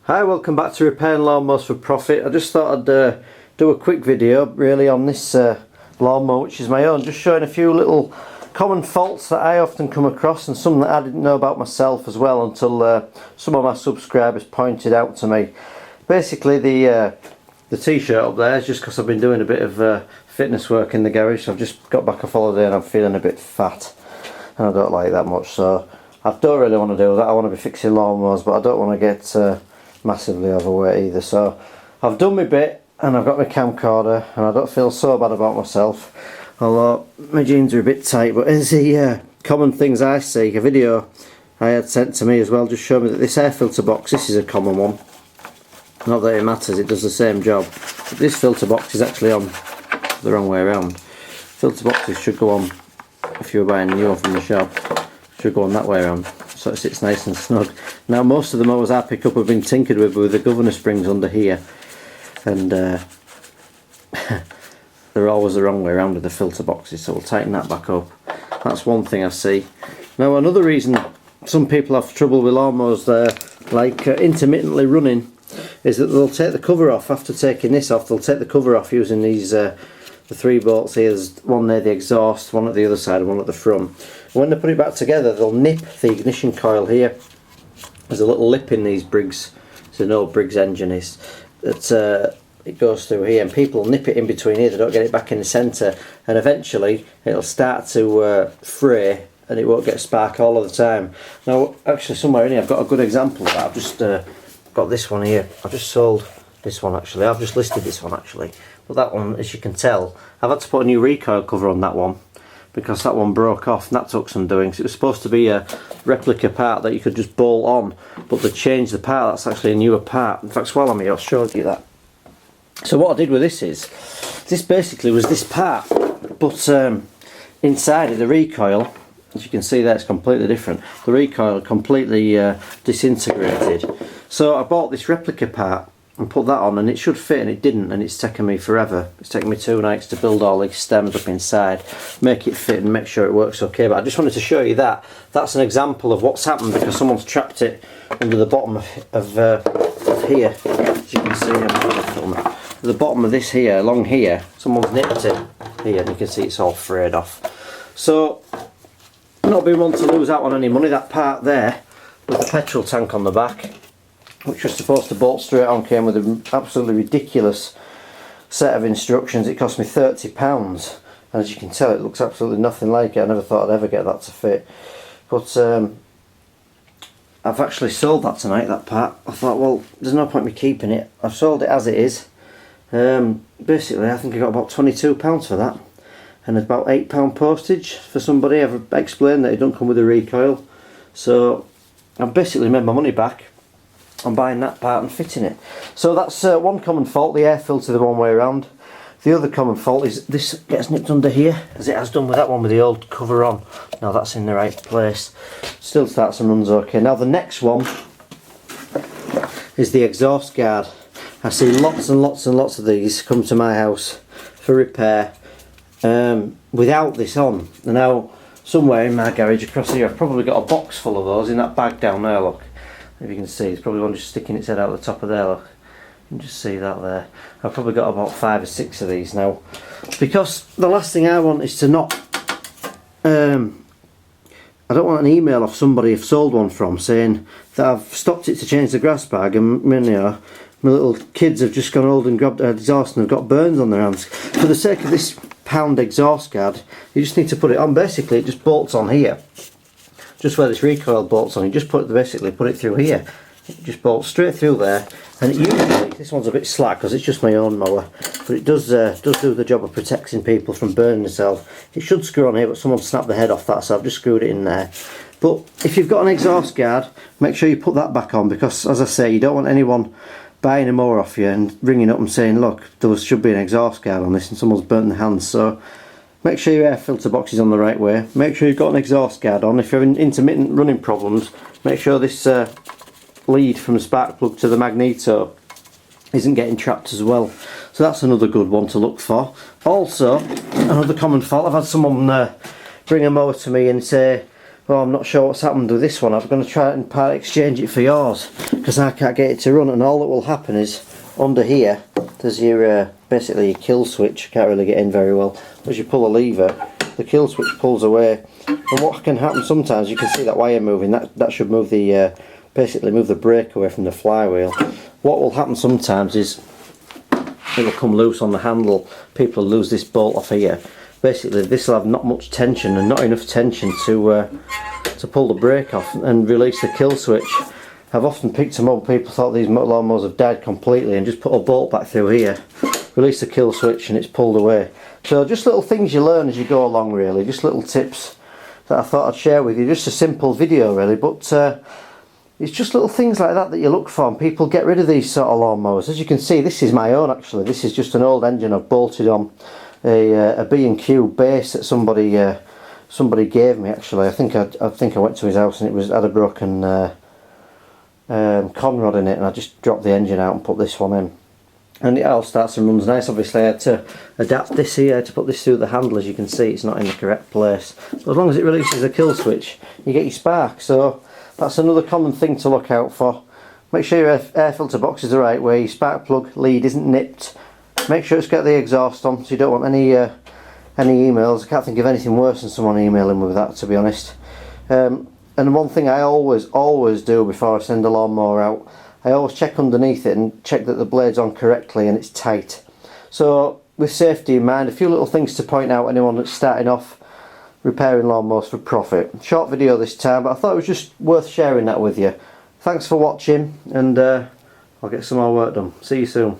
Hi, welcome back to Repairing Lawnmowers for Profit. I just thought I'd do a quick video really on this lawnmower, which is my own, just showing a few little common faults that I often come across and some that I didn't know about myself as well until some of my subscribers pointed out to me. Basically the t-shirt up there is just because I've been doing a bit of fitness work in the garage. So I've just got back off holiday and I'm feeling a bit fat and I don't like that much, so I don't really want to do that. I want to be fixing lawnmowers, but I don't want to get massively overweight either. So I've done my bit and I've got my camcorder and I don't feel so bad about myself, although my jeans are a bit tight. But as the common things I see, a video I had sent to me as well just showed me that this air filter box, this is a common one. Not that it matters, it does the same job, but this filter box is actually on the wrong way around. Filter boxes should go on, if you were buying a new one from the shop, should go on that way around, so it sits nice and snug. Now most of the mowers I pick up have been tinkered with the governor springs under here, and they're always the wrong way around with the filter boxes, so we'll tighten that back up. That's one thing I see. Now another reason some people have trouble with lawnmowers like intermittently running is that they'll take the cover off. After taking this off, they'll take the cover off using these the 3 bolts here. There's one near the exhaust, one at the other side and one at the front. When they put it back together, they'll nip the ignition coil here. There's a little lip in these Briggs, it's an old Briggs engine is, that it goes through here, and people nip it in between here, they don't get it back in the centre, and eventually it'll start to fray and it won't get a spark all of the time. Now actually somewhere in here I've got a good example of that. I've just got this one here. I've just sold this one actually, I've just listed this one actually, but that one, as you can tell, I've had to put a new recoil cover on that one because that one broke off and that took some doing. So it was supposed to be a replica part that you could just bolt on, but they changed the part. That's actually a newer part. In fact, while I'm here I'll show you that. So what I did with this is, this basically was this part, but inside of the recoil, as you can see there, it's completely different. The recoil completely disintegrated. So I bought this replica part and put that on, and it should fit, and it didn't, and it's taken me forever. It's taken me 2 nights to build all these stems up inside, make it fit and make sure it works okay. But I just wanted to show you that. That's an example of what's happened because someone's trapped it under the bottom of here. As you can see, I'm going to film it. At the bottom of this here, along here, someone's nipped it here, and you can see it's all frayed off. So, not being one to lose out on any money, that part there with the petrol tank on the back, which was supposed to bolt straight on, came with an absolutely ridiculous set of instructions. It cost me £30, and as you can tell it looks absolutely nothing like it. I never thought I'd ever get that to fit, but I've actually sold that tonight, that part. I thought, well, there's no point in me keeping it. I've sold it as it is. Basically I think I got about £22 for that, and about £8 postage for somebody. I've explained that it don't come with a recoil, so I've basically made my money back on buying that part and fitting it. So that's one common fault, the air filter the one way around. The other common fault is this gets nipped under here, as it has done with that one with the old cover on. Now that's in the right place, still starts and runs okay. Now the next one is the exhaust guard. I see lots and lots and lots of these come to my house for repair without this on. And now somewhere in my garage across here I've probably got a box full of those in that bag down there, look. If you can see, it's probably one just sticking its head out the top of there, look. You can just see that there. I've probably got about 5 or 6 of these now. Because the last thing I want is to not... I don't want an email off somebody I've sold one from saying that I've stopped it to change the grass bag and you know, my little kids have just gone old and grabbed their exhaust and have got burns on their hands. For the sake of this pound exhaust guard, you just need to put it on. Basically it just bolts on here. Just where this recoil bolts on, you just basically put it through here. It just bolts straight through there, and it usually, this one's a bit slack because it's just my own mower, but it does do the job of protecting people from burning themselves. It should screw on here, but someone snapped the head off that, so I've just screwed it in there. But if you've got an exhaust guard, make sure you put that back on, because as I say, you don't want anyone buying a mower off you and ringing up and saying, look, there should be an exhaust guard on this and someone's burnt their hands. So make sure your air filter box is on the right way. Make sure you've got an exhaust guard on. If you're having intermittent running problems, make sure this lead from the spark plug to the magneto isn't getting trapped as well. So that's another good one to look for. Also, another common fault, I've had someone bring a mower to me and say oh, I'm not sure what's happened with this one. I'm going to try and part exchange it for yours because I can't get it to run, and all that will happen is under here there's your basically your kill switch. Can't really get in very well. As you pull a lever, the kill switch pulls away, and what can happen sometimes, you can see that wire moving. That should move the basically move the brake away from the flywheel. What will happen sometimes is it'll come loose on the handle. People will lose this bolt off here. Basically, this will have not much tension and not enough tension to pull the brake off and release the kill switch. I've often picked them up. People thought these lawnmowers have died completely, and just put a bolt back through here, release the kill switch, and it's pulled away. So just little things you learn as you go along, really. Just little tips that I thought I'd share with you. Just a simple video, really, but it's just little things like that you look for, and people get rid of these sort of lawnmowers. As you can see, this is my own actually. This is just an old engine I've bolted on a B&Q base that somebody gave me actually. I think I went to his house and it had a broken conrod in it, and I just dropped the engine out and put this one in. And it all starts and runs nice. Obviously I had to adapt this here to put this through the handle. As you can see, it's not in the correct place. But as long as it releases the kill switch, you get your spark. So that's another common thing to look out for. Make sure your air filter box is the right way, your spark plug lead isn't nipped. Make sure it's got the exhaust on, so you don't want any emails. I can't think of anything worse than someone emailing with that, to be honest. And one thing I always do before I send a lawnmower out, I always check underneath it and check that the blade's on correctly and it's tight. So with safety in mind, a few little things to point out anyone that's starting off repairing lawnmowers for profit. Short video this time, but I thought it was just worth sharing that with you. Thanks for watching, and I'll get some more work done. See you soon.